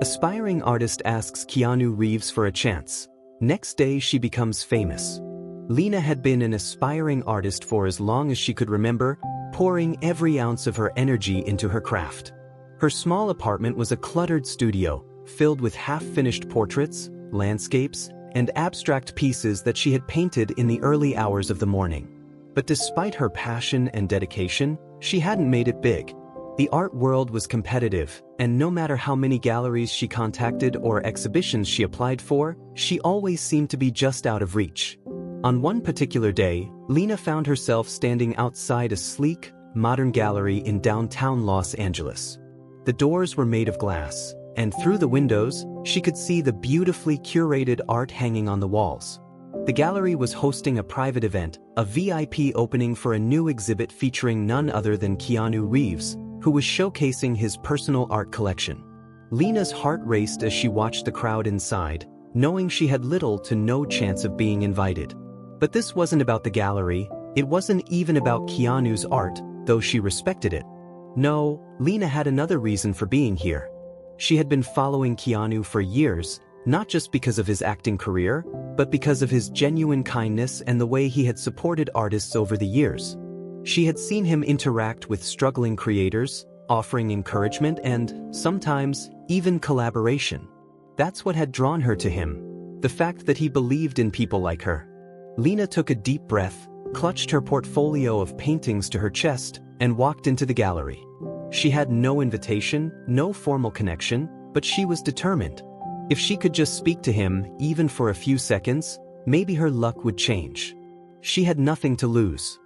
Aspiring artist asks Keanu Reeves for a chance. Next day she becomes famous. Lena had been an aspiring artist for as long as she could remember, pouring every ounce of her energy into her craft. Her small apartment was a cluttered studio, filled with half-finished portraits, landscapes, and abstract pieces that she had painted in the early hours of the morning. But despite her passion and dedication, she hadn't made it big. The art world was competitive, and no matter how many galleries she contacted or exhibitions she applied for, she always seemed to be just out of reach. On one particular day, Lena found herself standing outside a sleek, modern gallery in downtown Los Angeles. The doors were made of glass, and through the windows, she could see the beautifully curated art hanging on the walls. The gallery was hosting a private event, a VIP opening for a new exhibit featuring none other than Keanu Reeves, who was showcasing his personal art collection. Lena's heart raced as she watched the crowd inside, knowing she had little to no chance of being invited. But this wasn't about the gallery, it wasn't even about Keanu's art, though she respected it. No, Lena had another reason for being here. She had been following Keanu for years, not just because of his acting career, but because of his genuine kindness and the way he had supported artists over the years. She had seen him interact with struggling creators, offering encouragement and, sometimes, even collaboration. That's what had drawn her to him, the fact that he believed in people like her. Lena took a deep breath, clutched her portfolio of paintings to her chest, and walked into the gallery. She had no invitation, no formal connection, but she was determined. If she could just speak to him, even for a few seconds, maybe her luck would change. She had nothing to lose.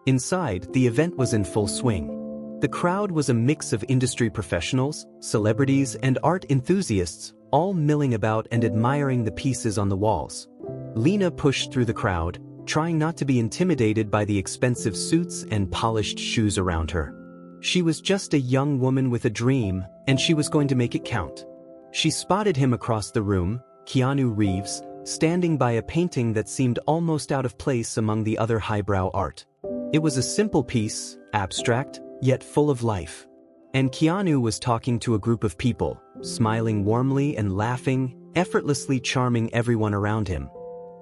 Inside, the event was in full swing. The crowd was a mix of industry professionals, celebrities, and art enthusiasts, all milling about and admiring the pieces on the walls. Lena pushed through the crowd, trying not to be intimidated by the expensive suits and polished shoes around her. She was just a young woman with a dream, and she was going to make it count. She spotted him across the room, Keanu Reeves, standing by a painting that seemed almost out of place among the other highbrow art. It was a simple piece, abstract, yet full of life. And Keanu was talking to a group of people, smiling warmly and laughing, effortlessly charming everyone around him.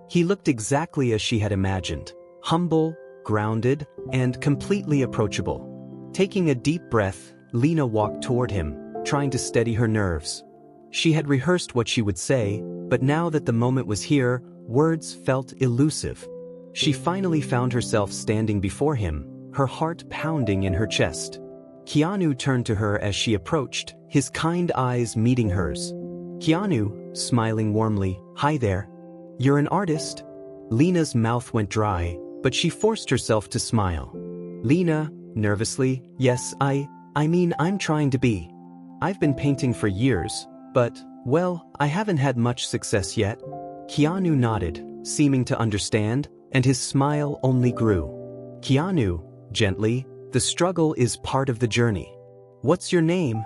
He looked exactly as she had imagined, humble, grounded, and completely approachable. Taking a deep breath, Lena walked toward him, trying to steady her nerves. She had rehearsed what she would say, but now that the moment was here, words felt elusive. She finally found herself standing before him, her heart pounding in her chest. Keanu turned to her as she approached, his kind eyes meeting hers. Keanu, smiling warmly, "Hi there. You're an artist?" Lena's mouth went dry, but she forced herself to smile. Lena, nervously, "Yes, I'm trying to be. I've been painting for years, but, well, I haven't had much success yet." Keanu nodded, seeming to understand, and his smile only grew. "Keanu," gently, "the struggle is part of the journey. What's your name?"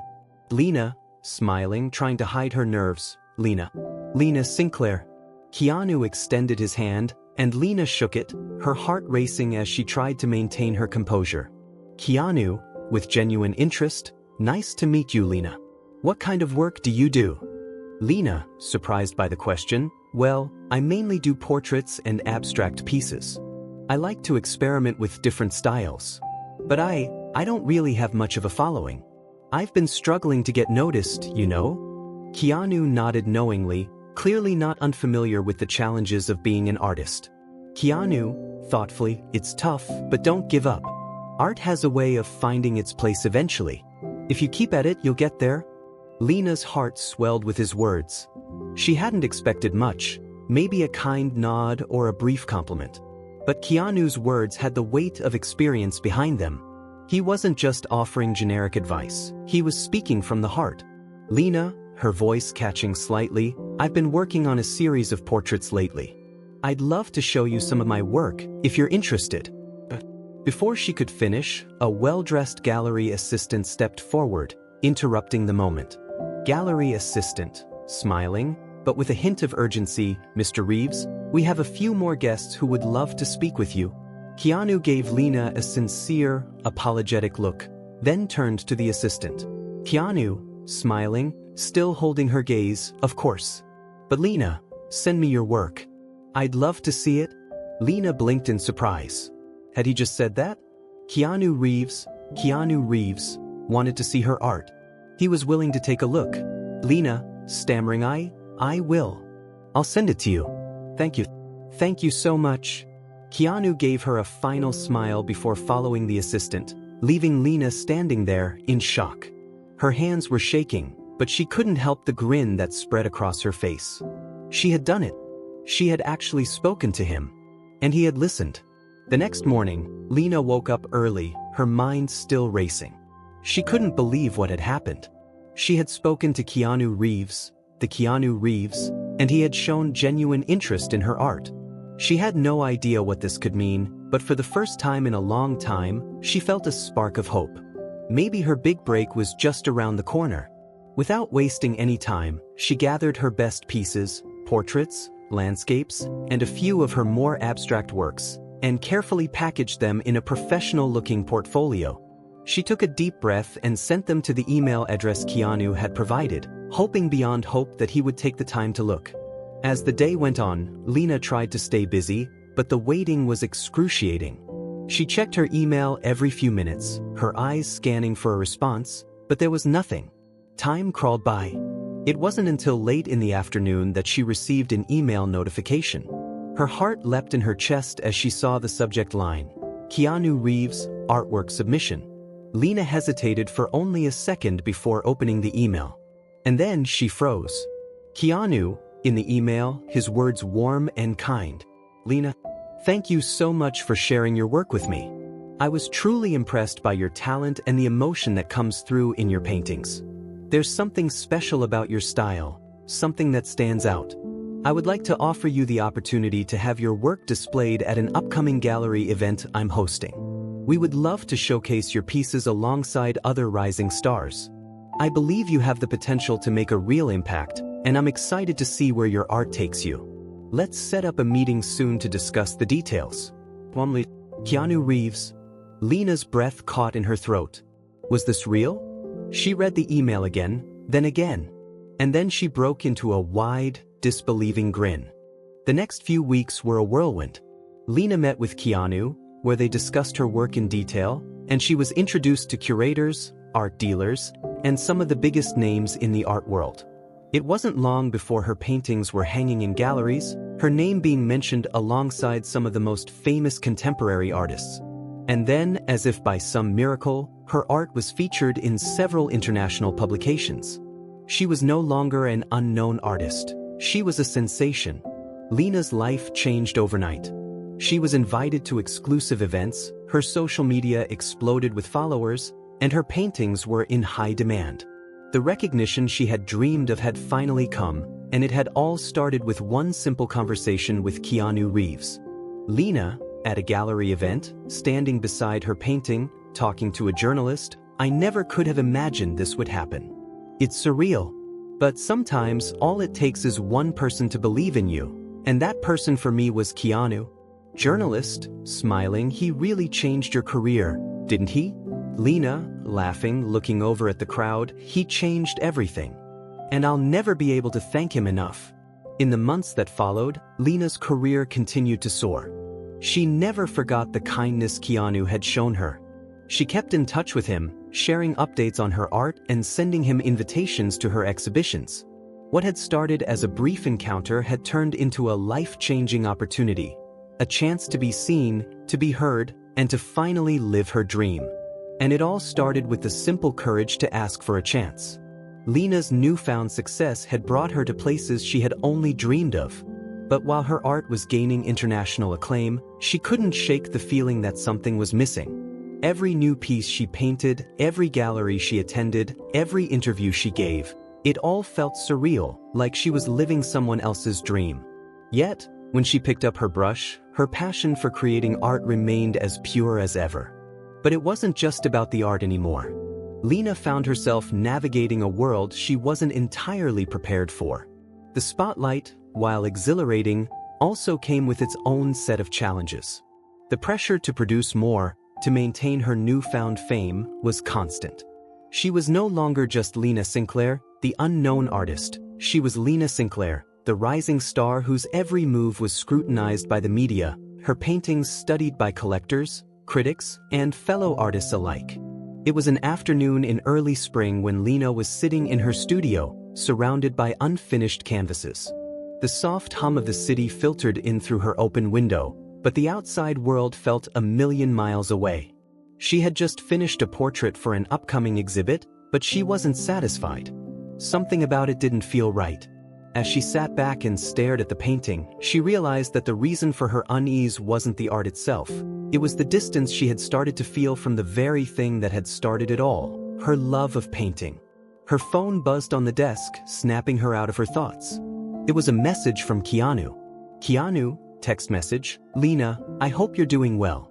Lena, smiling, trying to hide her nerves. Lena Sinclair." Keanu extended his hand, and Lena shook it, her heart racing as she tried to maintain her composure. Keanu, with genuine interest, "Nice to meet you, Lena. What kind of work do you do?" Lena, surprised by the question, "Well, I mainly do portraits and abstract pieces. I like to experiment with different styles. But I don't really have much of a following. I've been struggling to get noticed, you know?" Keanu nodded knowingly, clearly not unfamiliar with the challenges of being an artist. Keanu, thoughtfully, "It's tough, but don't give up. Art has a way of finding its place eventually. If you keep at it, you'll get there." Lena's heart swelled with his words. She hadn't expected much, maybe a kind nod or a brief compliment. But Keanu's words had the weight of experience behind them. He wasn't just offering generic advice, he was speaking from the heart. "Lena," her voice catching slightly, "I've been working on a series of portraits lately. I'd love to show you some of my work, if you're interested." Before she could finish, a well-dressed gallery assistant stepped forward, interrupting the moment. Gallery assistant, smiling, but with a hint of urgency, "Mr. Reeves, we have a few more guests who would love to speak with you." Keanu gave Lena a sincere, apologetic look, then turned to the assistant. Keanu, smiling, still holding her gaze, of course. But Lena, send me your work. I'd love to see it. Lena blinked in surprise. Had he just said that? Keanu Reeves wanted to see her art. He was willing to take a look. Lena, stammering, I will. I'll send it to you. Thank you. Thank you so much. Keanu gave her a final smile before following the assistant, leaving Lena standing there in shock. Her hands were shaking, but she couldn't help the grin that spread across her face. She had done it. She had actually spoken to him. And he had listened. The next morning, Lena woke up early, her mind still racing. She couldn't believe what had happened. She had spoken to Keanu Reeves, and he had shown genuine interest in her art. She had no idea what this could mean, but for the first time in a long time, she felt a spark of hope. Maybe her big break was just around the corner. Without wasting any time, she gathered her best pieces, portraits, landscapes, and a few of her more abstract works, and carefully packaged them in a professional-looking portfolio. She took a deep breath and sent them to the email address Keanu had provided, hoping beyond hope that he would take the time to look. As the day went on, Lena tried to stay busy, but the waiting was excruciating. She checked her email every few minutes, her eyes scanning for a response, but there was nothing. Time crawled by. It wasn't until late in the afternoon that she received an email notification. Her heart leapt in her chest as she saw the subject line, Keanu Reeves, artwork submission. Lena hesitated for only a second before opening the email. And then she froze. Keanu, in the email, his words warm and kind. Lena, thank you so much for sharing your work with me. I was truly impressed by your talent and the emotion that comes through in your paintings. There's something special about your style, something that stands out. I would like to offer you the opportunity to have your work displayed at an upcoming gallery event I'm hosting. We would love to showcase your pieces alongside other rising stars. I believe you have the potential to make a real impact, and I'm excited to see where your art takes you. Let's set up a meeting soon to discuss the details. Warmly, Keanu Reeves. Lena's breath caught in her throat. Was this real? She read the email again, and then she broke into a wide, disbelieving grin. The next few weeks were a whirlwind. Lena met with Keanu, where they discussed her work in detail, and she was introduced to curators, art dealers, and some of the biggest names in the art world. It wasn't long before her paintings were hanging in galleries, her name being mentioned alongside some of the most famous contemporary artists. And then, as if by some miracle, her art was featured in several international publications. She was no longer an unknown artist. She was a sensation. Lena's life changed overnight. She was invited to exclusive events, her social media exploded with followers, and her paintings were in high demand. The recognition she had dreamed of had finally come, and it had all started with one simple conversation with Keanu Reeves. Lena, at a gallery event, standing beside her painting, talking to a journalist, I never could have imagined this would happen. It's surreal. But sometimes all it takes is one person to believe in you, and that person for me was Keanu. Journalist, smiling, he really changed your career, didn't he? Lena, laughing, looking over at the crowd, he changed everything. And I'll never be able to thank him enough. In the months that followed, Lena's career continued to soar. She never forgot the kindness Keanu had shown her. She kept in touch with him, sharing updates on her art and sending him invitations to her exhibitions. What had started as a brief encounter had turned into a life-changing opportunity. A chance to be seen, to be heard, and to finally live her dream. And it all started with the simple courage to ask for a chance. Lena's newfound success had brought her to places she had only dreamed of. But while her art was gaining international acclaim, she couldn't shake the feeling that something was missing. Every new piece she painted, every gallery she attended, every interview she gave, it all felt surreal, like she was living someone else's dream. Yet, when she picked up her brush, her passion for creating art remained as pure as ever. But it wasn't just about the art anymore. Lena found herself navigating a world she wasn't entirely prepared for. The spotlight, while exhilarating, also came with its own set of challenges. The pressure to produce more, to maintain her newfound fame, was constant. She was no longer just Lena Sinclair, the unknown artist. She was Lena Sinclair, the rising star whose every move was scrutinized by the media, her paintings studied by collectors, critics, and fellow artists alike. It was an afternoon in early spring when Lena was sitting in her studio, surrounded by unfinished canvases. The soft hum of the city filtered in through her open window, but the outside world felt a million miles away. She had just finished a portrait for an upcoming exhibit, but she wasn't satisfied. Something about it didn't feel right. As she sat back and stared at the painting, she realized that the reason for her unease wasn't the art itself. It was the distance she had started to feel from the very thing that had started it all, her love of painting. Her phone buzzed on the desk, snapping her out of her thoughts. It was a message from Keanu. "Keanu," text message, "Lena, I hope you're doing well.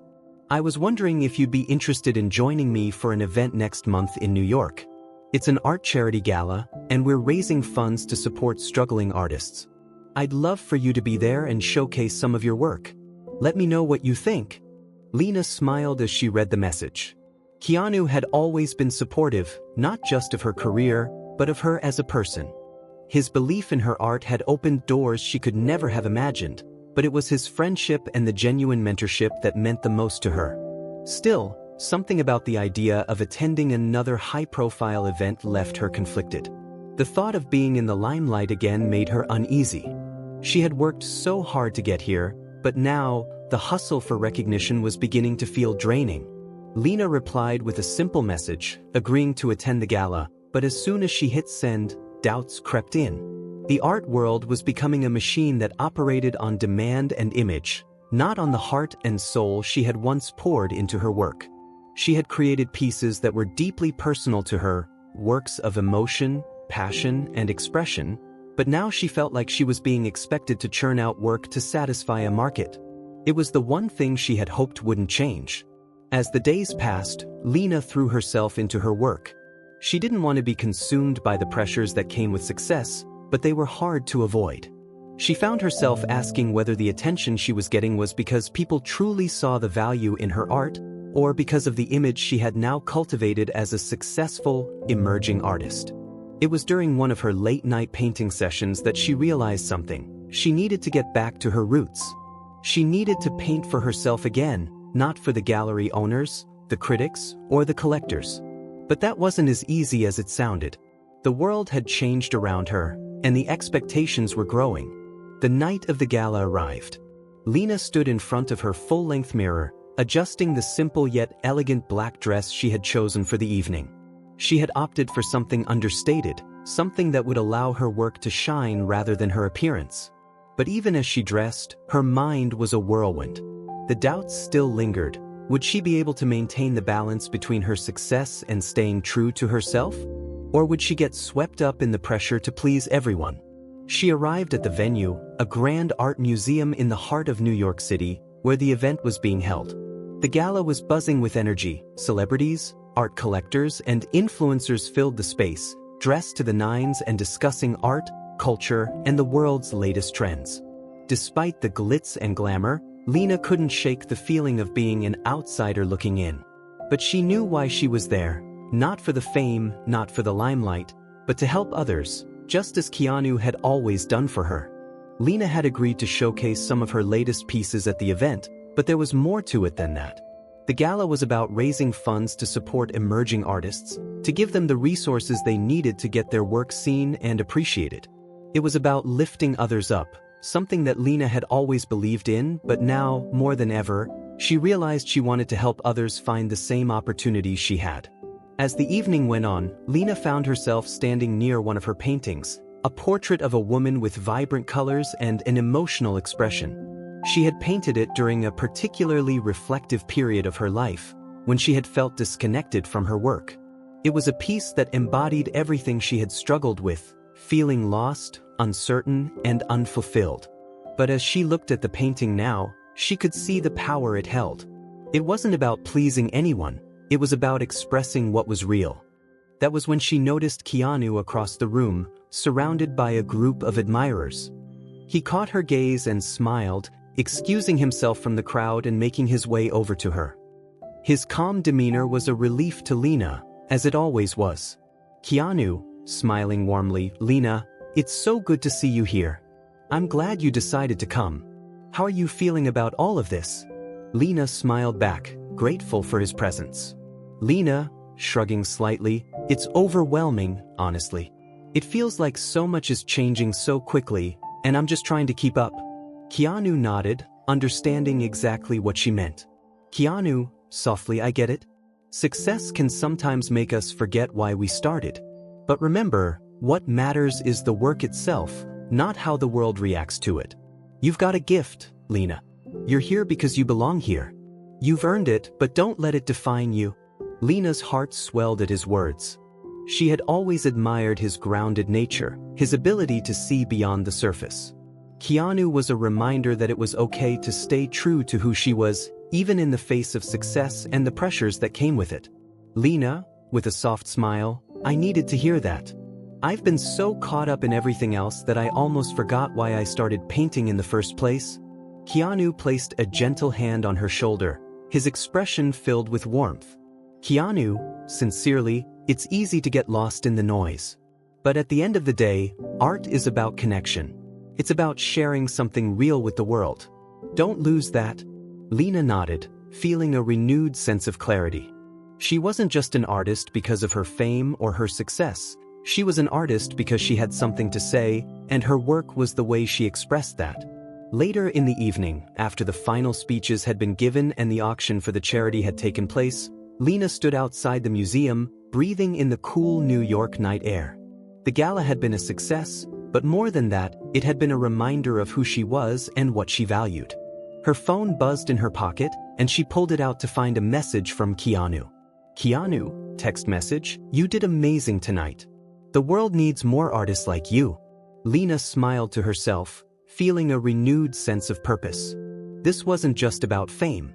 I was wondering if you'd be interested in joining me for an event next month in New York. It's an art charity gala, and we're raising funds to support struggling artists. I'd love for you to be there and showcase some of your work. Let me know what you think." Lena smiled as she read the message. Keanu had always been supportive, not just of her career, but of her as a person. His belief in her art had opened doors she could never have imagined, but it was his friendship and the genuine mentorship that meant the most to her. Still, something about the idea of attending another high-profile event left her conflicted. The thought of being in the limelight again made her uneasy. She had worked so hard to get here, but now, the hustle for recognition was beginning to feel draining. Lena replied with a simple message, agreeing to attend the gala, but as soon as she hit send, doubts crept in. The art world was becoming a machine that operated on demand and image, not on the heart and soul she had once poured into her work. She had created pieces that were deeply personal to her, works of emotion, passion, and expression, but now she felt like she was being expected to churn out work to satisfy a market. It was the one thing she had hoped wouldn't change. As the days passed, Lena threw herself into her work. She didn't want to be consumed by the pressures that came with success, but they were hard to avoid. She found herself asking whether the attention she was getting was because people truly saw the value in her art, or because of the image she had now cultivated as a successful, emerging artist. It was during one of her late-night painting sessions that she realized something. She needed to get back to her roots. She needed to paint for herself again, not for the gallery owners, the critics, or the collectors. But that wasn't as easy as it sounded. The world had changed around her, and the expectations were growing. The night of the gala arrived. Lena stood in front of her full-length mirror, adjusting the simple yet elegant black dress she had chosen for the evening. She had opted for something understated, something that would allow her work to shine rather than her appearance. But even as she dressed, her mind was a whirlwind. The doubts still lingered. Would she be able to maintain the balance between her success and staying true to herself? Or would she get swept up in the pressure to please everyone? She arrived at the venue, a grand art museum in the heart of New York City, where the event was being held. The gala was buzzing with energy. Celebrities, art collectors, and influencers filled the space, dressed to the nines and discussing art, culture, and the world's latest trends. Despite the glitz and glamour, Lena couldn't shake the feeling of being an outsider looking in. But she knew why she was there, not for the fame, not for the limelight, but to help others, just as Keanu had always done for her. Lena had agreed to showcase some of her latest pieces at the event, but there was more to it than that. The gala was about raising funds to support emerging artists, to give them the resources they needed to get their work seen and appreciated. It was about lifting others up, something that Lena had always believed in, but now, more than ever, she realized she wanted to help others find the same opportunities she had. As the evening went on, Lena found herself standing near one of her paintings, a portrait of a woman with vibrant colors and an emotional expression. She had painted it during a particularly reflective period of her life, when she had felt disconnected from her work. It was a piece that embodied everything she had struggled with, feeling lost, uncertain, and unfulfilled. But as she looked at the painting now, she could see the power it held. It wasn't about pleasing anyone, it was about expressing what was real. That was when she noticed Keanu across the room, surrounded by a group of admirers. He caught her gaze and smiled, excusing himself from the crowd and making his way over to her. His calm demeanor was a relief to Lena, as it always was. "Keanu," smiling warmly. "Lena, it's so good to see you here. I'm glad you decided to come. How are you feeling about all of this?" Lena smiled back, grateful for his presence. Lena, shrugging slightly, "It's overwhelming, honestly. It feels like so much is changing so quickly, and I'm just trying to keep up." Keanu nodded, understanding exactly what she meant. "Keanu," softly, "I get it. Success can sometimes make us forget why we started. But remember, what matters is the work itself, not how the world reacts to it. You've got a gift, Lena. You're here because you belong here. You've earned it, but don't let it define you." Lena's heart swelled at his words. She had always admired his grounded nature, his ability to see beyond the surface. Keanu was a reminder that it was okay to stay true to who she was, even in the face of success and the pressures that came with it. "Lena," with a soft smile, "I needed to hear that. I've been so caught up in everything else that I almost forgot why I started painting in the first place." Keanu placed a gentle hand on her shoulder, his expression filled with warmth. "Keanu, sincerely, it's easy to get lost in the noise. But at the end of the day, art is about connection. It's about sharing something real with the world. Don't lose that." Lena nodded, feeling a renewed sense of clarity. She wasn't just an artist because of her fame or her success. She was an artist because she had something to say, and her work was the way she expressed that. Later in the evening, after the final speeches had been given and the auction for the charity had taken place, Lena stood outside the museum, breathing in the cool New York night air. The gala had been a success, but more than that, it had been a reminder of who she was and what she valued. Her phone buzzed in her pocket, and she pulled it out to find a message from Keanu. "Keanu," text message, "You did amazing tonight. The world needs more artists like you." Lena smiled to herself, feeling a renewed sense of purpose. This wasn't just about fame.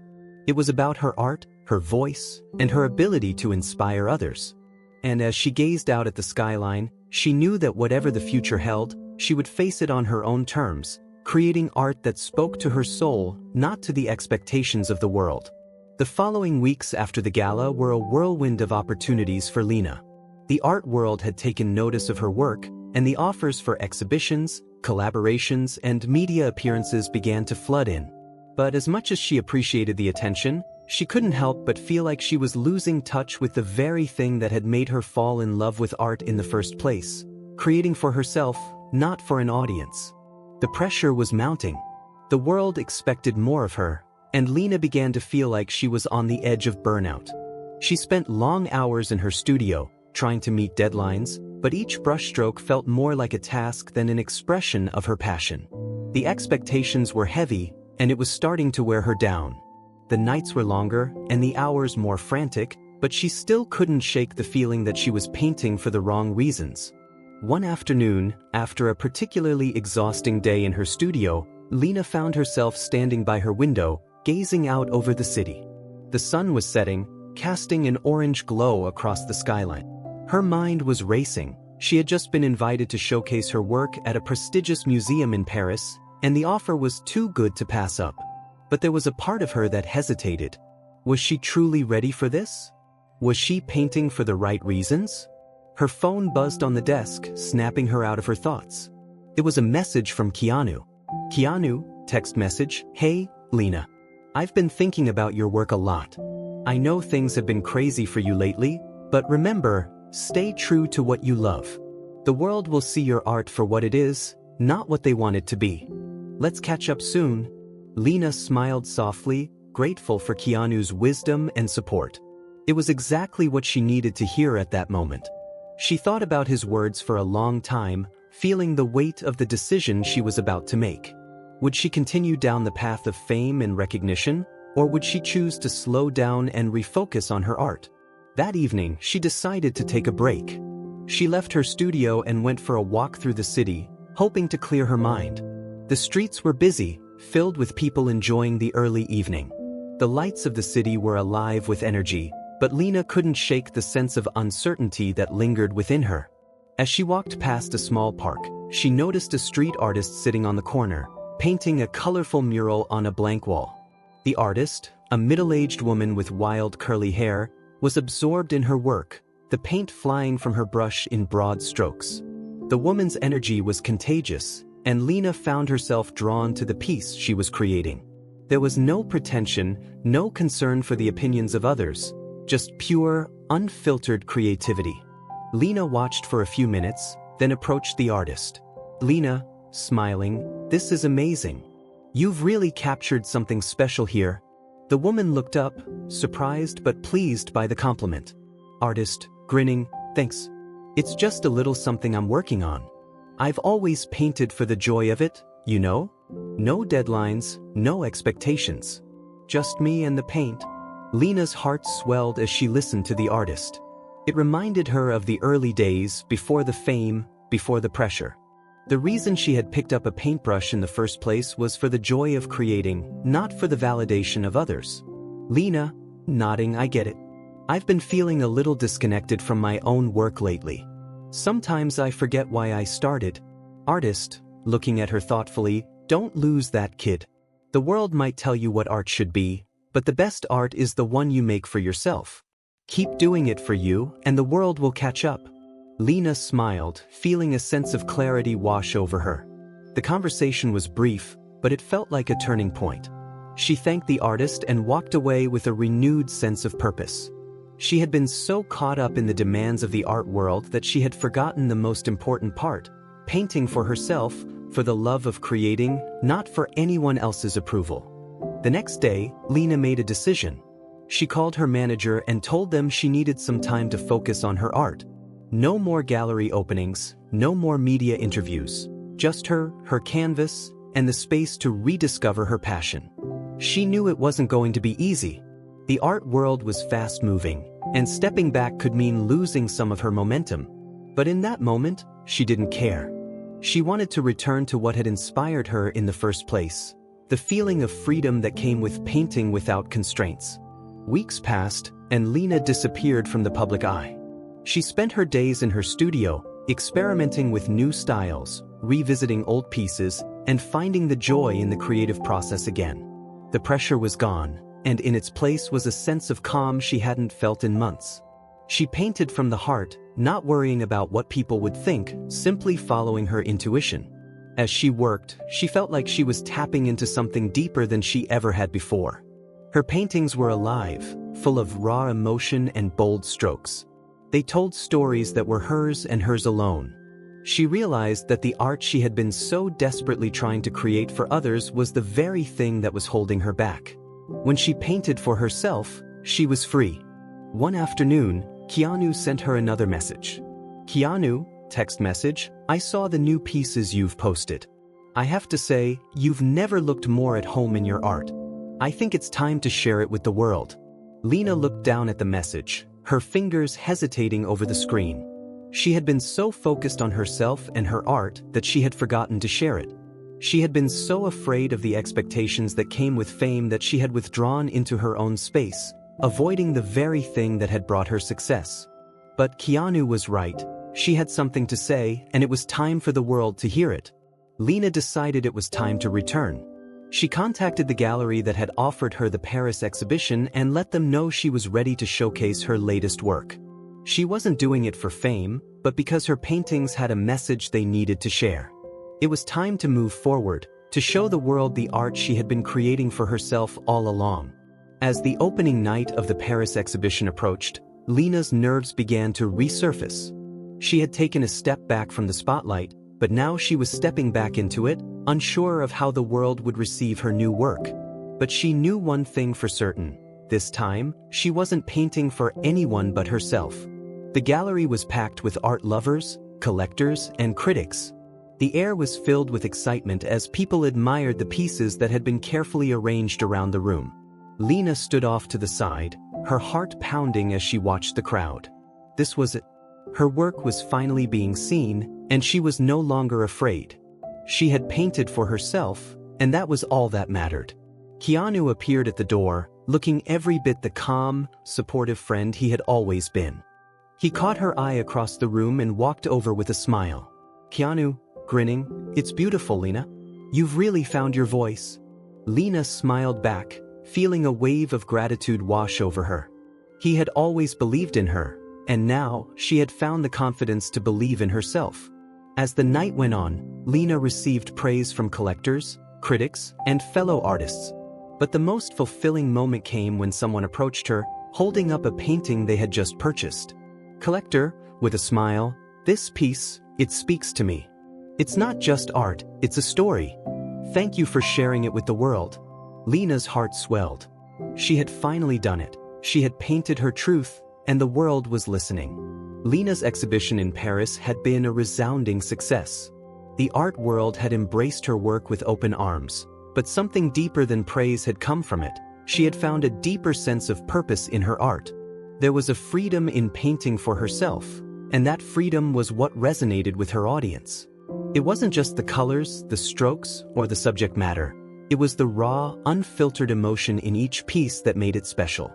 It was about her art, her voice, and her ability to inspire others. And as she gazed out at the skyline, she knew that whatever the future held, she would face it on her own terms, creating art that spoke to her soul, not to the expectations of the world. The following weeks after the gala were a whirlwind of opportunities for Lena. The art world had taken notice of her work, and the offers for exhibitions, collaborations, and media appearances began to flood in. But as much as she appreciated the attention, she couldn't help but feel like she was losing touch with the very thing that had made her fall in love with art in the first place, creating for herself, not for an audience. The pressure was mounting. The world expected more of her, and Lena began to feel like she was on the edge of burnout. She spent long hours in her studio, trying to meet deadlines, but each brushstroke felt more like a task than an expression of her passion. The expectations were heavy, and it was starting to wear her down. The nights were longer, and the hours more frantic, but she still couldn't shake the feeling that she was painting for the wrong reasons. One afternoon, after a particularly exhausting day in her studio, Lena found herself standing by her window, gazing out over the city. The sun was setting, casting an orange glow across the skyline. Her mind was racing. She had just been invited to showcase her work at a prestigious museum in Paris, and the offer was too good to pass up. But there was a part of her that hesitated. Was she truly ready for this? Was she painting for the right reasons? Her phone buzzed on the desk, snapping her out of her thoughts. It was a message from Keanu. "Keanu," text message, "Hey, Lena. I've been thinking about your work a lot. I know things have been crazy for you lately, but remember, stay true to what you love. The world will see your art for what it is, not what they want it to be. Let's catch up soon." Lena smiled softly, grateful for Keanu's wisdom and support. It was exactly what she needed to hear at that moment. She thought about his words for a long time, feeling the weight of the decision she was about to make. Would she continue down the path of fame and recognition, or would she choose to slow down and refocus on her art? That evening, she decided to take a break. She left her studio and went for a walk through the city, hoping to clear her mind. The streets were busy, filled with people enjoying the early evening. The lights of the city were alive with energy, but Lena couldn't shake the sense of uncertainty that lingered within her. As she walked past a small park, she noticed a street artist sitting on the corner, painting a colorful mural on a blank wall. The artist, a middle-aged woman with wild curly hair, was absorbed in her work, the paint flying from her brush in broad strokes. The woman's energy was contagious, and Lena found herself drawn to the piece she was creating. There was no pretension, no concern for the opinions of others, just pure, unfiltered creativity. Lena watched for a few minutes, then approached the artist. "Lena," smiling, "this is amazing. You've really captured something special here." The woman looked up, surprised but pleased by the compliment. Artist, grinning, "Thanks. It's just a little something I'm working on. I've always painted for the joy of it, you know? No deadlines, no expectations. Just me and the paint." Lena's heart swelled as she listened to the artist. It reminded her of the early days, before the fame, before the pressure. The reason she had picked up a paintbrush in the first place was for the joy of creating, not for the validation of others. Lena, nodding, "I get it. I've been feeling a little disconnected from my own work lately. Sometimes I forget why I started." Artist, looking at her thoughtfully, "Don't lose that, kid. The world might tell you what art should be, but the best art is the one you make for yourself. Keep doing it for you, and the world will catch up." Lena smiled, feeling a sense of clarity wash over her. The conversation was brief, but it felt like a turning point. She thanked the artist and walked away with a renewed sense of purpose. She had been so caught up in the demands of the art world that she had forgotten the most important part: painting for herself, for the love of creating, not for anyone else's approval. The next day, Lena made a decision. She called her manager and told them she needed some time to focus on her art. No more gallery openings, no more media interviews. Just her canvas, and the space to rediscover her passion. She knew it wasn't going to be easy. The art world was fast-moving, and stepping back could mean losing some of her momentum. But in that moment, she didn't care. She wanted to return to what had inspired her in the first place: the feeling of freedom that came with painting without constraints. Weeks passed, and Lena disappeared from the public eye. She spent her days in her studio, experimenting with new styles, revisiting old pieces, and finding the joy in the creative process again. The pressure was gone, and in its place was a sense of calm she hadn't felt in months. She painted from the heart, not worrying about what people would think, simply following her intuition. As she worked, she felt like she was tapping into something deeper than she ever had before. Her paintings were alive, full of raw emotion and bold strokes. They told stories that were hers and hers alone. She realized that the art she had been so desperately trying to create for others was the very thing that was holding her back. When she painted for herself, she was free. One afternoon, Keanu sent her another message. "Keanu," text message, "I saw the new pieces you've posted. I have to say, you've never looked more at home in your art. I think it's time to share it with the world." Lena looked down at the message, her fingers hesitating over the screen. She had been so focused on herself and her art that she had forgotten to share it. She had been so afraid of the expectations that came with fame that she had withdrawn into her own space, avoiding the very thing that had brought her success. But Keanu was right. She had something to say, and it was time for the world to hear it. Lena decided it was time to return. She contacted the gallery that had offered her the Paris exhibition and let them know she was ready to showcase her latest work. She wasn't doing it for fame, but because her paintings had a message they needed to share. It was time to move forward, to show the world the art she had been creating for herself all along. As the opening night of the Paris exhibition approached, Lena's nerves began to resurface. She had taken a step back from the spotlight, but now she was stepping back into it, unsure of how the world would receive her new work. But she knew one thing for certain: this time, she wasn't painting for anyone but herself. The gallery was packed with art lovers, collectors, and critics. The air was filled with excitement as people admired the pieces that had been carefully arranged around the room. Lena stood off to the side, her heart pounding as she watched the crowd. This was it. Her work was finally being seen, and she was no longer afraid. She had painted for herself, and that was all that mattered. Keanu appeared at the door, looking every bit the calm, supportive friend he had always been. He caught her eye across the room and walked over with a smile. Keanu, grinning, "It's beautiful, Lena. You've really found your voice." Lena smiled back, feeling a wave of gratitude wash over her. He had always believed in her, And now, she had found the confidence to believe in herself. As the night went on, Lena received praise from collectors, critics, and fellow artists. But the most fulfilling moment came when someone approached her, holding up a painting they had just purchased. "Collector," with a smile, "this piece, it speaks to me. It's not just art, it's a story. Thank you for sharing it with the world." Lena's heart swelled. She had finally done it. She had painted her truth, and the world was listening. Lena's exhibition in Paris had been a resounding success. The art world had embraced her work with open arms, but something deeper than praise had come from it. She had found a deeper sense of purpose in her art. There was a freedom in painting for herself, and that freedom was what resonated with her audience. It wasn't just the colors, the strokes, or the subject matter. It was the raw, unfiltered emotion in each piece that made it special.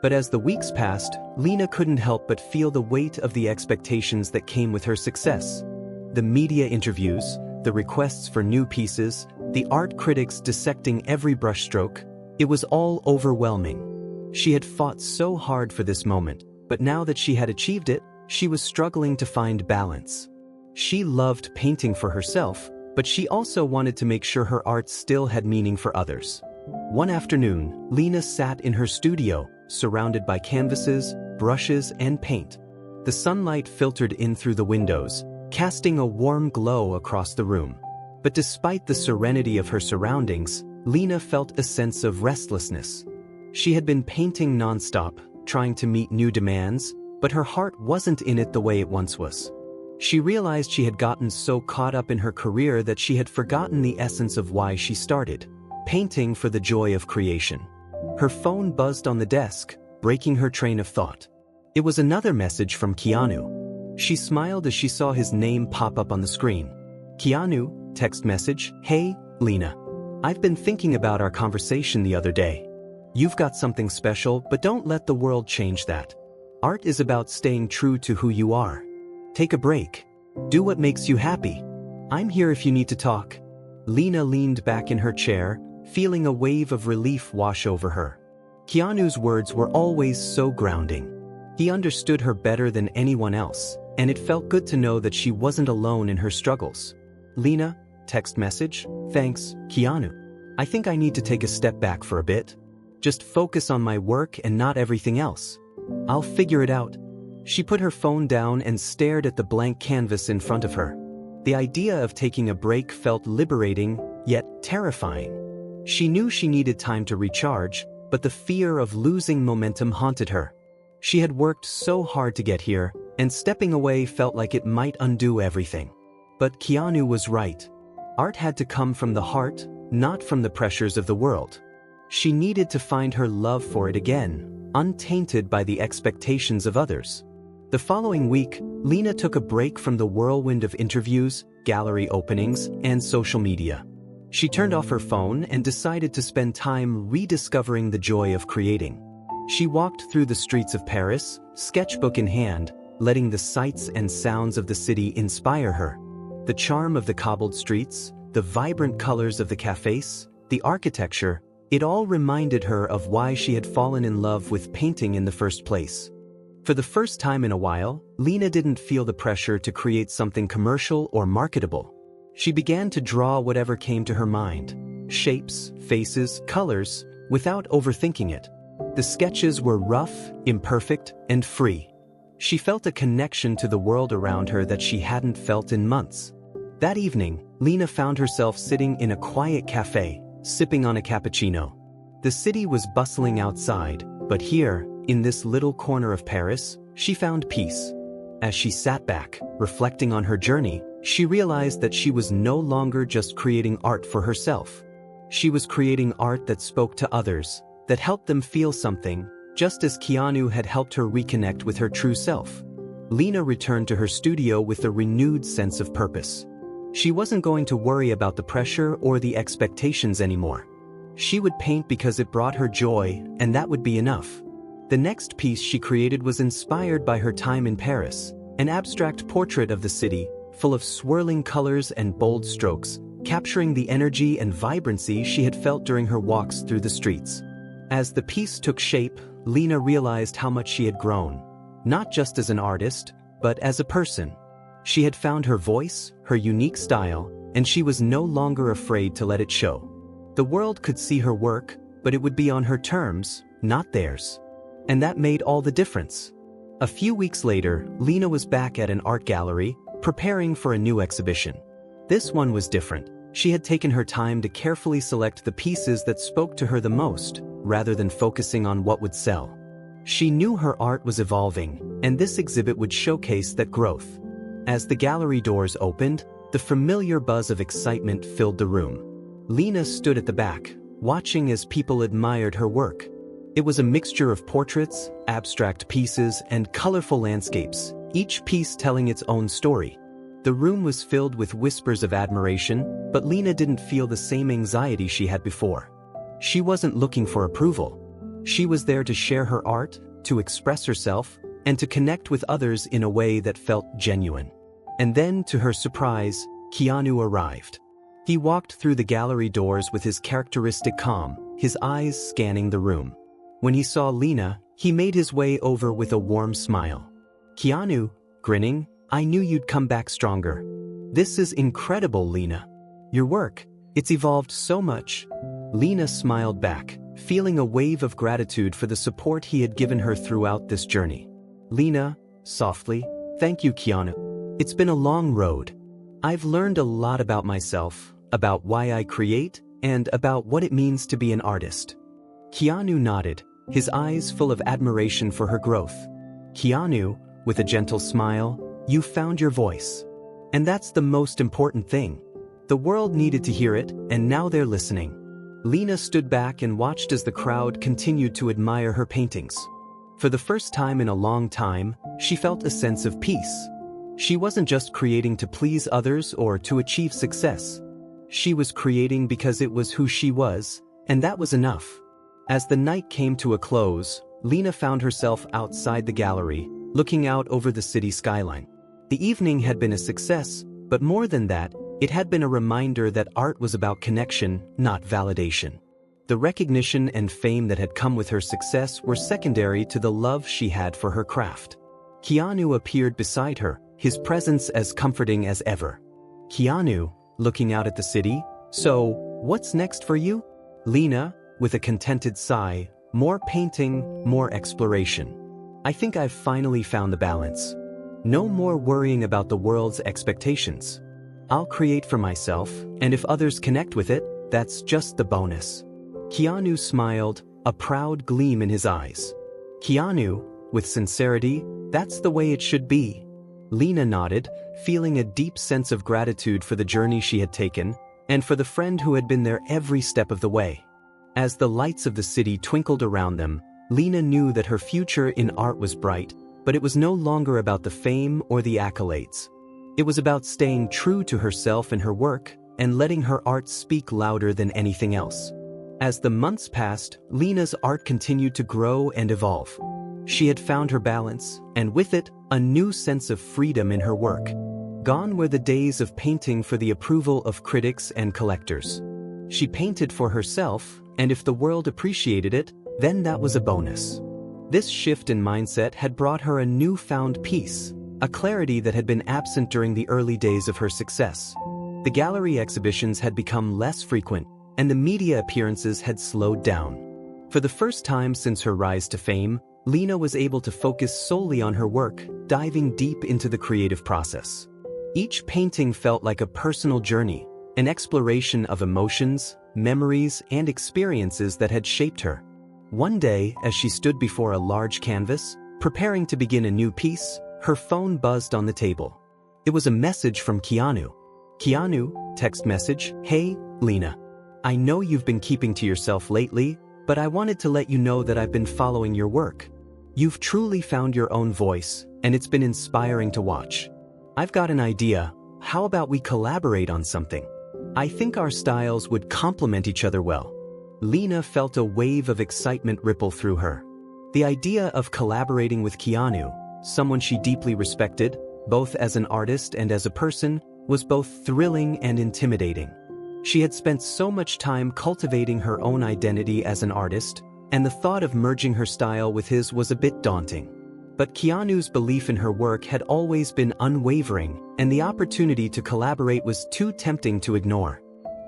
But as the weeks passed, Lena couldn't help but feel the weight of the expectations that came with her success. The media interviews, the requests for new pieces, the art critics dissecting every brushstroke, it was all overwhelming. She had fought so hard for this moment, but now that she had achieved it, she was struggling to find balance. She loved painting for herself, but she also wanted to make sure her art still had meaning for others. One afternoon, Lena sat in her studio, surrounded by canvases, brushes, and paint. The sunlight filtered in through the windows, casting a warm glow across the room. But despite the serenity of her surroundings, Lena felt a sense of restlessness. She had been painting nonstop, trying to meet new demands, but her heart wasn't in it the way it once was. She realized she had gotten so caught up in her career that she had forgotten the essence of why she started, painting for the joy of creation. Her phone buzzed on the desk, breaking her train of thought. It was another message from Keanu. She smiled as she saw his name pop up on the screen. "Keanu," text message, "Hey, Lena. I've been thinking about our conversation the other day. You've got something special, but don't let the world change that. Art is about staying true to who you are. Take a break. Do what makes you happy. I'm here if you need to talk." Lena leaned back in her chair, feeling a wave of relief wash over her. Keanu's words were always so grounding. He understood her better than anyone else, and it felt good to know that she wasn't alone in her struggles. "Lena," text message, "Thanks, Keanu. I think I need to take a step back for a bit. Just focus on my work and not everything else. I'll figure it out." She put her phone down and stared at the blank canvas in front of her. The idea of taking a break felt liberating, yet terrifying. She knew she needed time to recharge, but the fear of losing momentum haunted her. She had worked so hard to get here, and stepping away felt like it might undo everything. But Keanu was right. Art had to come from the heart, not from the pressures of the world. She needed to find her love for it again, untainted by the expectations of others. The following week, Lena took a break from the whirlwind of interviews, gallery openings, and social media. She turned off her phone and decided to spend time rediscovering the joy of creating. She walked through the streets of Paris, sketchbook in hand, letting the sights and sounds of the city inspire her. The charm of the cobbled streets, the vibrant colors of the cafes, the architecture, it all reminded her of why she had fallen in love with painting in the first place. For the first time in a while, Lena didn't feel the pressure to create something commercial or marketable. She began to draw whatever came to her mind, shapes, faces, colors, without overthinking it. The sketches were rough, imperfect, and free. She felt a connection to the world around her that she hadn't felt in months. That evening, Lena found herself sitting in a quiet cafe, sipping on a cappuccino. The city was bustling outside, but here, in this little corner of Paris, she found peace. As she sat back, reflecting on her journey, she realized that she was no longer just creating art for herself. She was creating art that spoke to others, that helped them feel something, just as Keanu had helped her reconnect with her true self. Lena returned to her studio with a renewed sense of purpose. She wasn't going to worry about the pressure or the expectations anymore. She would paint because it brought her joy, and that would be enough. The next piece she created was inspired by her time in Paris, an abstract portrait of the city, full of swirling colors and bold strokes, capturing the energy and vibrancy she had felt during her walks through the streets. As the piece took shape, Lena realized how much she had grown. not just as an artist, but as a person. She had found her voice, her unique style, and she was no longer afraid to let it show. The world could see her work, but it would be on her terms, not theirs. And that made all the difference. A few weeks later, Lena was back at an art gallery, preparing for a new exhibition. This one was different. She had taken her time to carefully select the pieces that spoke to her the most, rather than focusing on what would sell. She knew her art was evolving, and this exhibit would showcase that growth. As the gallery doors opened, the familiar buzz of excitement filled the room. Lena stood at the back, watching as people admired her work. It was a mixture of portraits, abstract pieces, and colorful landscapes, each piece telling its own story. The room was filled with whispers of admiration, but Lena didn't feel the same anxiety she had before. She wasn't looking for approval. She was there to share her art, to express herself, and to connect with others in a way that felt genuine. And then, to her surprise, Keanu arrived. He walked through the gallery doors with his characteristic calm, his eyes scanning the room. When he saw Lena, he made his way over with a warm smile. Keanu, grinning, "I knew you'd come back stronger. This is incredible, Lena. Your work, it's evolved so much." Lena smiled back, feeling a wave of gratitude for the support he had given her throughout this journey. "Lena," softly, "thank you, Keanu. It's been a long road. I've learned a lot about myself, about why I create, and about what it means to be an artist." Keanu nodded, his eyes full of admiration for her growth. "Keanu," with a gentle smile, "you found your voice. And that's the most important thing. The world needed to hear it, and now they're listening." Lena stood back and watched as the crowd continued to admire her paintings. For the first time in a long time, she felt a sense of peace. She wasn't just creating to please others or to achieve success. She was creating because it was who she was, and that was enough. As the night came to a close, Lena found herself outside the gallery, looking out over the city skyline. The evening had been a success, but more than that, it had been a reminder that art was about connection, not validation. The recognition and fame that had come with her success were secondary to the love she had for her craft. Keanu appeared beside her, his presence as comforting as ever. "Keanu," looking out at the city, "So, what's next for you?" Lena, with a contented sigh, "More painting, more exploration. I think I've finally found the balance. No more worrying about the world's expectations. I'll create for myself, and if others connect with it, that's just the bonus." Keanu smiled, a proud gleam in his eyes. "Keanu," with sincerity, "that's the way it should be." Lena nodded, feeling a deep sense of gratitude for the journey she had taken, and for the friend who had been there every step of the way. As the lights of the city twinkled around them, Lena knew that her future in art was bright, but it was no longer about the fame or the accolades. It was about staying true to herself and her work, and letting her art speak louder than anything else. As the months passed, Lena's art continued to grow and evolve. She had found her balance, and with it, a new sense of freedom in her work. Gone were the days of painting for the approval of critics and collectors. She painted for herself, and if the world appreciated it, then that was a bonus. This shift in mindset had brought her a newfound peace, a clarity that had been absent during the early days of her success. The gallery exhibitions had become less frequent, and the media appearances had slowed down. For the first time since her rise to fame, Lena was able to focus solely on her work, diving deep into the creative process. Each painting felt like a personal journey, an exploration of emotions, memories, and experiences that had shaped her. One day, as she stood before a large canvas, preparing to begin a new piece, her phone buzzed on the table. It was a message from Keanu. "Keanu," text message, "Hey, Lena. I know you've been keeping to yourself lately, but I wanted to let you know that I've been following your work. You've truly found your own voice, and it's been inspiring to watch. I've got an idea. How about we collaborate on something? I think our styles would complement each other well." Lena felt a wave of excitement ripple through her. The idea of collaborating with Keanu, someone she deeply respected, both as an artist and as a person, was both thrilling and intimidating. She had spent so much time cultivating her own identity as an artist, and the thought of merging her style with his was a bit daunting. But Keanu's belief in her work had always been unwavering, and the opportunity to collaborate was too tempting to ignore.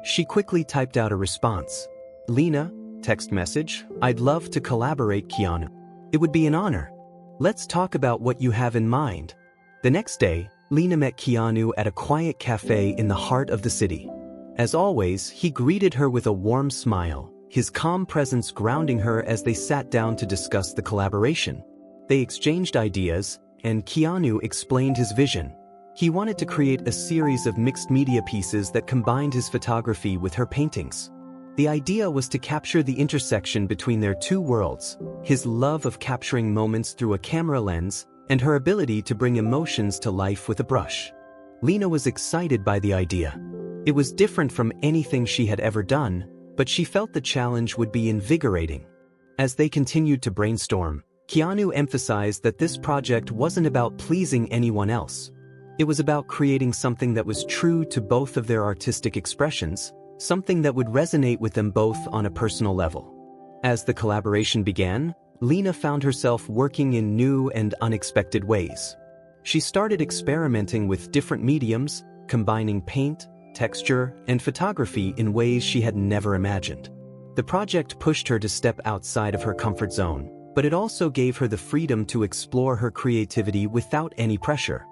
She quickly typed out a response. "Lena, text message, I'd love to collaborate, Keanu. It would be an honor. Let's talk about what you have in mind." The next day, Lena met Keanu at a quiet cafe in the heart of the city. As always, he greeted her with a warm smile, his calm presence grounding her as they sat down to discuss the collaboration. They exchanged ideas, and Keanu explained his vision. He wanted to create a series of mixed media pieces that combined his photography with her paintings. The idea was to capture the intersection between their two worlds, his love of capturing moments through a camera lens and her ability to bring emotions to life with a brush. Lena was excited by the idea. It was different from anything she had ever done, but she felt the challenge would be invigorating. As they continued to brainstorm, Keanu emphasized that this project wasn't about pleasing anyone else. It was about creating something that was true to both of their artistic expressions, something that would resonate with them both on a personal level. As the collaboration began, Lena found herself working in new and unexpected ways. She started experimenting with different mediums, combining paint, texture, and photography in ways she had never imagined. The project pushed her to step outside of her comfort zone, but it also gave her the freedom to explore her creativity without any pressure.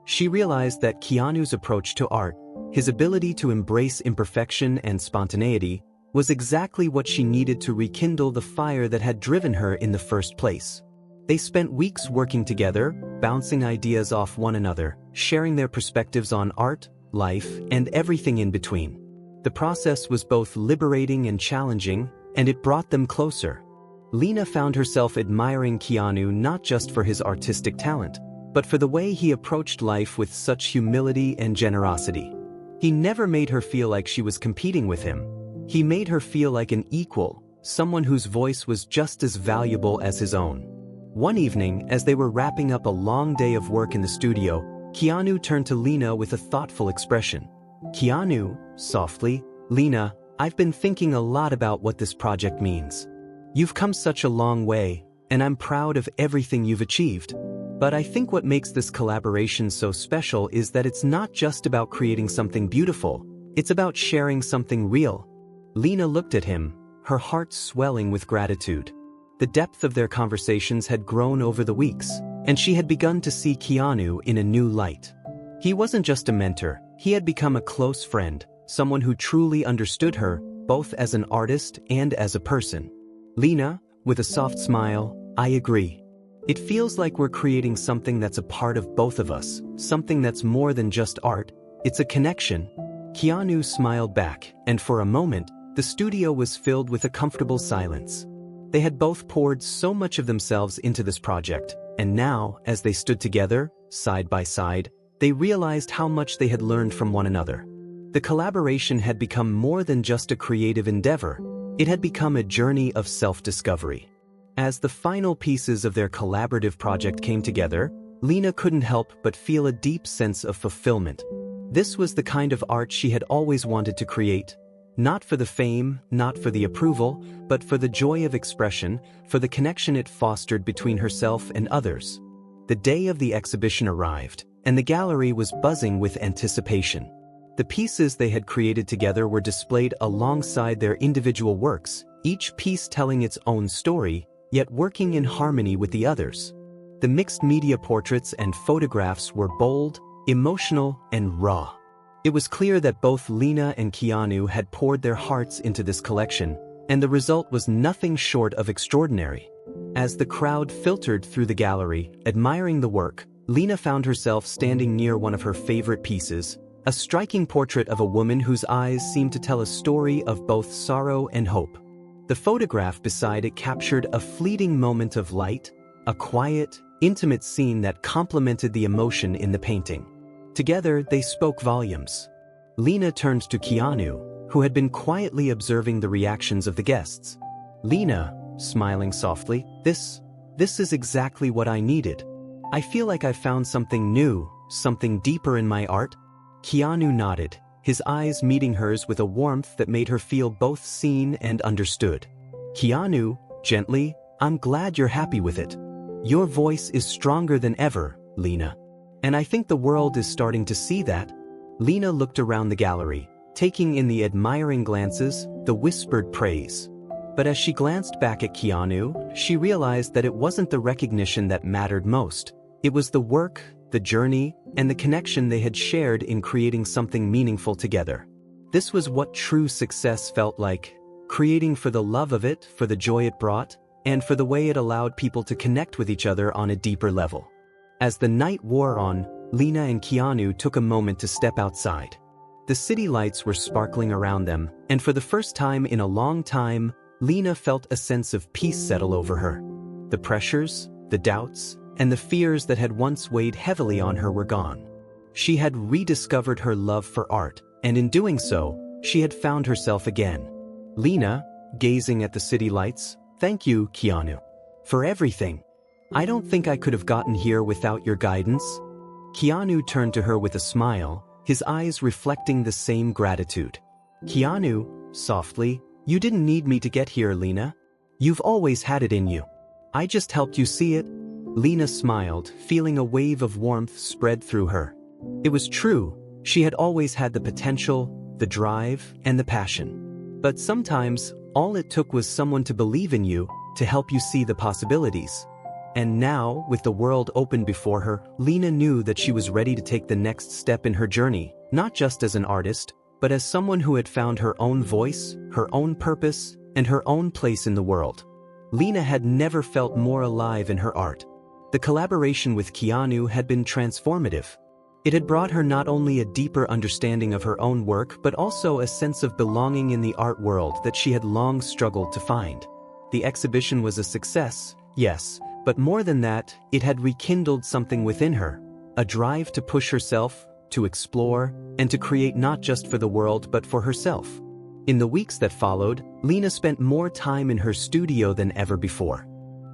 She realized that Keanu's approach to art, his ability to embrace imperfection and spontaneity, was exactly what she needed to rekindle the fire that had driven her in the first place. They spent weeks working together, bouncing ideas off one another, sharing their perspectives on art, life, and everything in between. The process was both liberating and challenging, and it brought them closer. Lena found herself admiring Keanu not just for his artistic talent, but for the way he approached life with such humility and generosity. He never made her feel like she was competing with him. He made her feel like an equal, someone whose voice was just as valuable as his own. One evening, as they were wrapping up a long day of work in the studio, Keanu turned to Lena with a thoughtful expression. "Keanu," softly, "Lena, I've been thinking a lot about what this project means. You've come such a long way, and I'm proud of everything you've achieved. But I think what makes this collaboration so special is that it's not just about creating something beautiful, it's about sharing something real." Lena looked at him, her heart swelling with gratitude. The depth of their conversations had grown over the weeks, and she had begun to see Keanu in a new light. He wasn't just a mentor, he had become a close friend, someone who truly understood her, both as an artist and as a person. "Lena," with a soft smile, "I agree. It feels like we're creating something that's a part of both of us, something that's more than just art, it's a connection." Keanu smiled back, and for a moment, the studio was filled with a comfortable silence. They had both poured so much of themselves into this project, and now, as they stood together, side by side, they realized how much they had learned from one another. The collaboration had become more than just a creative endeavor. It had become a journey of self-discovery. As the final pieces of their collaborative project came together, Lena couldn't help but feel a deep sense of fulfillment. This was the kind of art she had always wanted to create. Not for the fame, not for the approval, but for the joy of expression, for the connection it fostered between herself and others. The day of the exhibition arrived, and the gallery was buzzing with anticipation. The pieces they had created together were displayed alongside their individual works, each piece telling its own story, yet working in harmony with the others. The mixed media portraits and photographs were bold, emotional, and raw. It was clear that both Lena and Keanu had poured their hearts into this collection, and the result was nothing short of extraordinary. As the crowd filtered through the gallery, admiring the work, Lena found herself standing near one of her favorite pieces, a striking portrait of a woman whose eyes seemed to tell a story of both sorrow and hope. The photograph beside it captured a fleeting moment of light, a quiet, intimate scene that complemented the emotion in the painting. Together, they spoke volumes. Lena turned to Keanu, who had been quietly observing the reactions of the guests. "Lena," smiling softly, this is exactly what I needed. I feel like I found something new, something deeper in my art." Keanu nodded, his eyes meeting hers with a warmth that made her feel both seen and understood. "Keanu," gently, "I'm glad you're happy with it. Your voice is stronger than ever, Lena. And I think the world is starting to see that. Lena looked around the gallery, taking in the admiring glances, the whispered praise. But as she glanced back at Keanu, she realized that it wasn't the recognition that mattered most. It was the work, the journey, and the connection they had shared in creating something meaningful together. This was what true success felt like, creating for the love of it, for the joy it brought, and for the way it allowed people to connect with each other on a deeper level. As the night wore on, Lena and Keanu took a moment to step outside. The city lights were sparkling around them, and for the first time in a long time, Lena felt a sense of peace settle over her. The pressures, the doubts, and the fears that had once weighed heavily on her were gone. She had rediscovered her love for art, and in doing so, she had found herself again. Lena, gazing at the city lights, "Thank you, Keanu, for everything. I don't think I could have gotten here without your guidance." Keanu turned to her with a smile, his eyes reflecting the same gratitude. "Keanu," softly, "you didn't need me to get here, Lena. You've always had it in you. I just helped you see it." Lena smiled, feeling a wave of warmth spread through her. It was true, she had always had the potential, the drive, and the passion. But sometimes, all it took was someone to believe in you, to help you see the possibilities. And now, with the world open before her, Lena knew that she was ready to take the next step in her journey, not just as an artist, but as someone who had found her own voice, her own purpose, and her own place in the world. Lena had never felt more alive in her art. The collaboration with Keanu had been transformative. It had brought her not only a deeper understanding of her own work but also a sense of belonging in the art world that she had long struggled to find. The exhibition was a success, yes, but more than that, it had rekindled something within her, a drive to push herself, to explore, and to create not just for the world but for herself. In the weeks that followed, Lena spent more time in her studio than ever before.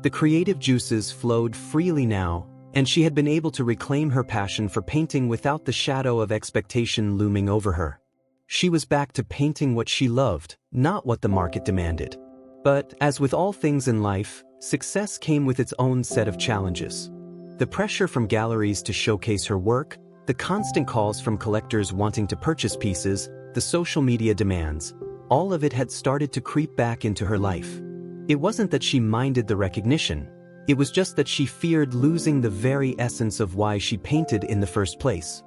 The creative juices flowed freely now, and she had been able to reclaim her passion for painting without the shadow of expectation looming over her. She was back to painting what she loved, not what the market demanded. But, as with all things in life, success came with its own set of challenges. The pressure from galleries to showcase her work, the constant calls from collectors wanting to purchase pieces, the social media demands, all of it had started to creep back into her life. It wasn't that she minded the recognition. It was just that she feared losing the very essence of why she painted in the first place.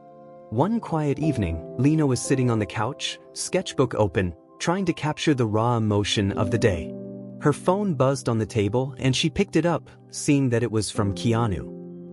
One quiet evening, Lena was sitting on the couch, sketchbook open, trying to capture the raw emotion of the day. Her phone buzzed on the table and she picked it up, seeing that it was from Keanu.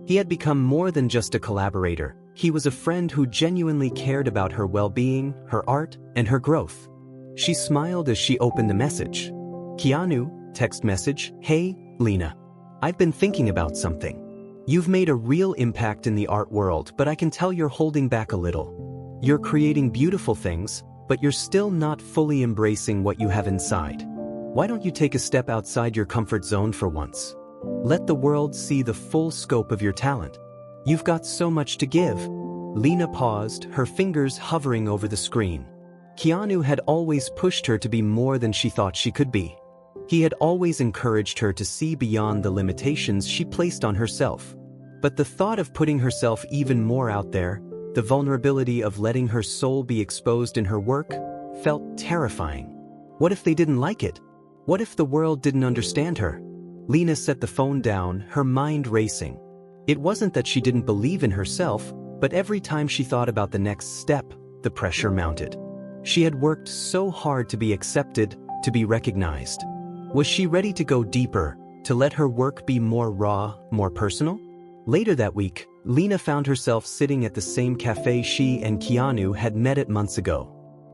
He had become more than just a collaborator. He was a friend who genuinely cared about her well-being, her art, and her growth. She smiled as she opened the message. "Keanu," text message, "Hey, Lena. I've been thinking about something. You've made a real impact in the art world, but I can tell you're holding back a little. You're creating beautiful things, but you're still not fully embracing what you have inside. Why don't you take a step outside your comfort zone for once? Let the world see the full scope of your talent. You've got so much to give." Lena paused, her fingers hovering over the screen. Keanu had always pushed her to be more than she thought she could be. He had always encouraged her to see beyond the limitations she placed on herself. But the thought of putting herself even more out there, the vulnerability of letting her soul be exposed in her work, felt terrifying. What if they didn't like it? What if the world didn't understand her? Lena set the phone down, her mind racing. It wasn't that she didn't believe in herself, but every time she thought about the next step, the pressure mounted. She had worked so hard to be accepted, to be recognized. Was she ready to go deeper, to let her work be more raw, more personal? Later that week, Lena found herself sitting at the same cafe she and Keanu had met at months ago.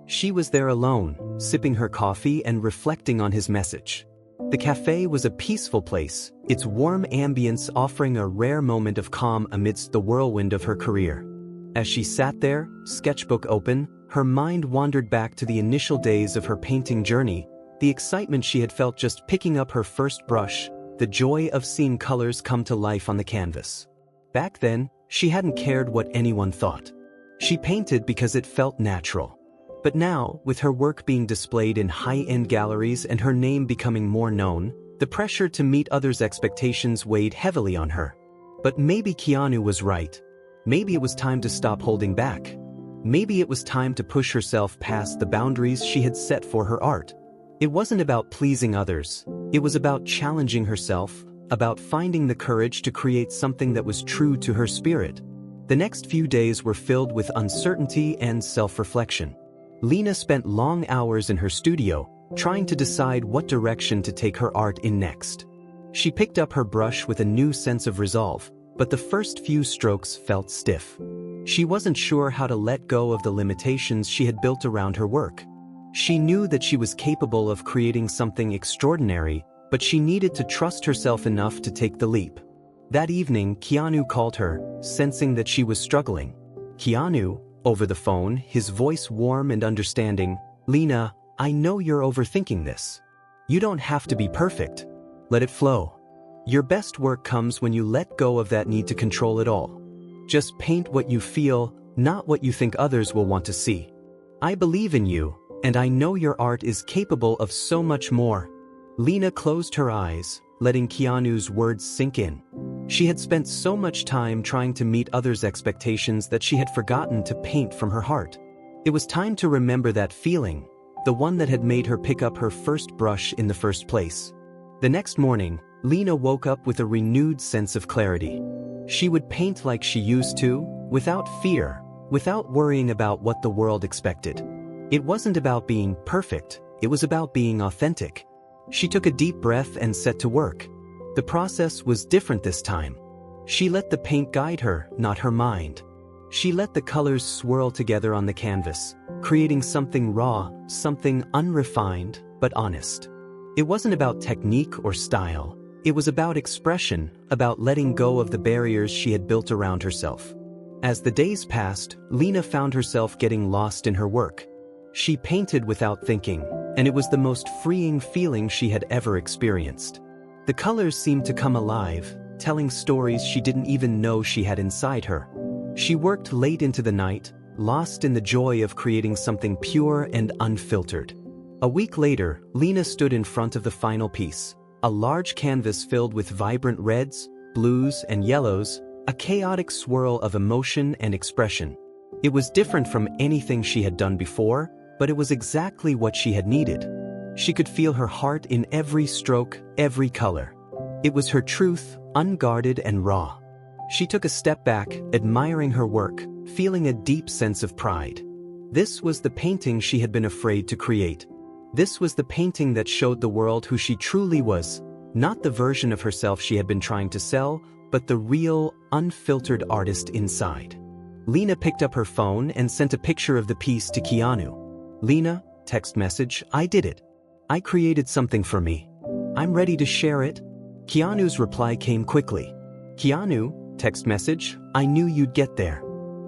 She was there alone, sipping her coffee and reflecting on his message. The cafe was a peaceful place, its warm ambience offering a rare moment of calm amidst the whirlwind of her career. As she sat there, sketchbook open, her mind wandered back to the initial days of her painting journey, the excitement she had felt just picking up her first brush, the joy of seeing colors come to life on the canvas. Back then, she hadn't cared what anyone thought. She painted because it felt natural. But now, with her work being displayed in high-end galleries and her name becoming more known, The pressure to meet others' expectations weighed heavily on her. But maybe Keanu was right. Maybe it was time to stop holding back. Maybe it was time to push herself past the boundaries she had set for her art. It wasn't about pleasing others. It was about challenging herself, about finding the courage to create something that was true to her spirit. The next few days were filled with uncertainty and self-reflection. Lena spent long hours in her studio, trying to decide what direction to take her art in next. She picked up her brush with a new sense of resolve, but the first few strokes felt stiff. She wasn't sure how to let go of the limitations she had built around her work. She knew that she was capable of creating something extraordinary, but she needed to trust herself enough to take the leap. That evening, Keanu called her, sensing that she was struggling. Keanu, over the phone, his voice warm and understanding, "Lena, I know you're overthinking this. You don't have to be perfect. Let it flow. Your best work comes when you let go of that need to control it all. Just paint what you feel, not what you think others will want to see. I believe in you, and I know your art is capable of so much more." Lena closed her eyes, letting Keanu's words sink in. She had spent so much time trying to meet others' expectations that she had forgotten to paint from her heart. It was time to remember that feeling, the one that had made her pick up her first brush in the first place. The next morning, Lena woke up with a renewed sense of clarity. She would paint like she used to, without fear, without worrying about what the world expected. It wasn't about being perfect, it was about being authentic. She took a deep breath and set to work. The process was different this time. She let the paint guide her, not her mind. She let the colors swirl together on the canvas, creating something raw, something unrefined, but honest. It wasn't about technique or style. It was about expression, about letting go of the barriers she had built around herself. As the days passed, Lena found herself getting lost in her work. She painted without thinking, and it was the most freeing feeling she had ever experienced. The colors seemed to come alive, telling stories she didn't even know she had inside her. She worked late into the night, lost in the joy of creating something pure and unfiltered. A week later, Lena stood in front of the final piece, a large canvas filled with vibrant reds, blues, and yellows, a chaotic swirl of emotion and expression. It was different from anything she had done before, but it was exactly what she had needed. She could feel her heart in every stroke, every color. It was her truth, unguarded and raw. She took a step back, admiring her work, feeling a deep sense of pride. This was the painting she had been afraid to create. This was the painting that showed the world who she truly was, not the version of herself she had been trying to sell, but the real, unfiltered artist inside. Lena picked up her phone and sent a picture of the piece to Keanu. "Lena," text message, "I did it. I created something for me. I'm ready to share it." Keanu's reply came quickly. "Keanu," text message, "I knew you'd get there.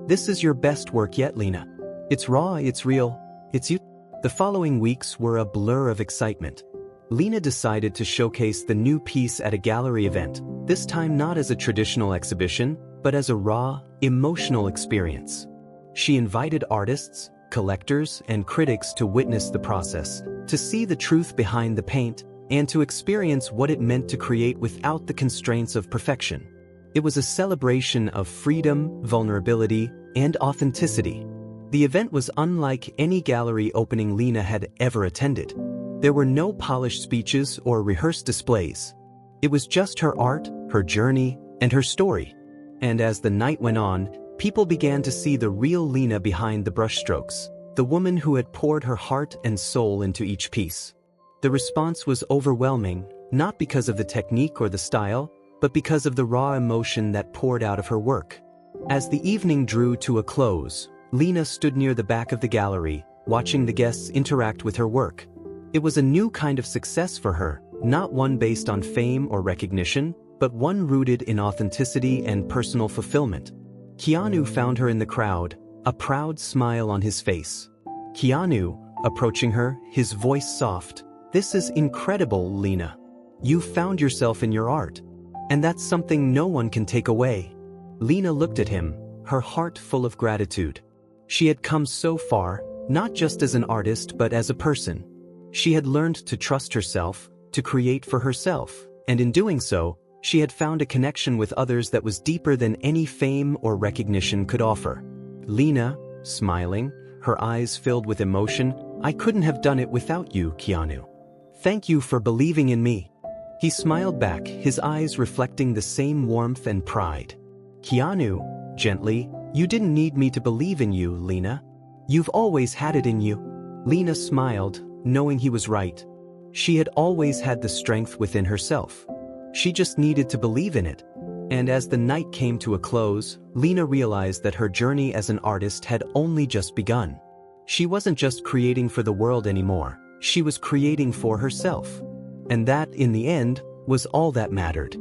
This is your best work yet, Lena. It's raw, it's real, it's you." The following weeks were a blur of excitement. Lena decided to showcase the new piece at a gallery event, this time not as a traditional exhibition, but as a raw, emotional experience. She invited artists, collectors, and critics to witness the process, to see the truth behind the paint, and to experience what it meant to create without the constraints of perfection. It was a celebration of freedom, vulnerability, and authenticity. The event was unlike any gallery opening Lena had ever attended. There were no polished speeches or rehearsed displays. It was just her art, her journey, and her story. And as the night went on, people began to see the real Lena behind the brushstrokes, the woman who had poured her heart and soul into each piece. The response was overwhelming, not because of the technique or the style, but because of the raw emotion that poured out of her work. As the evening drew to a close, Lena stood near the back of the gallery, watching the guests interact with her work. It was a new kind of success for her, not one based on fame or recognition, but one rooted in authenticity and personal fulfillment. Keanu found her in the crowd, a proud smile on his face. Keanu, approaching her, his voice soft, "This is incredible, Lena. You found yourself in your art. And that's something no one can take away." Lena looked at him, her heart full of gratitude. She had come so far, not just as an artist but as a person. She had learned to trust herself, to create for herself, and in doing so, she had found a connection with others that was deeper than any fame or recognition could offer. Lena, smiling, her eyes filled with emotion, "I couldn't have done it without you, Keanu. Thank you for believing in me." He smiled back, his eyes reflecting the same warmth and pride. "Keanu," gently, "you didn't need me to believe in you, Lena. You've always had it in you." Lena smiled, knowing he was right. She had always had the strength within herself. She just needed to believe in it. And as the night came to a close, Lena realized that her journey as an artist had only just begun. She wasn't just creating for the world anymore, she was creating for herself. And that, in the end, was all that mattered.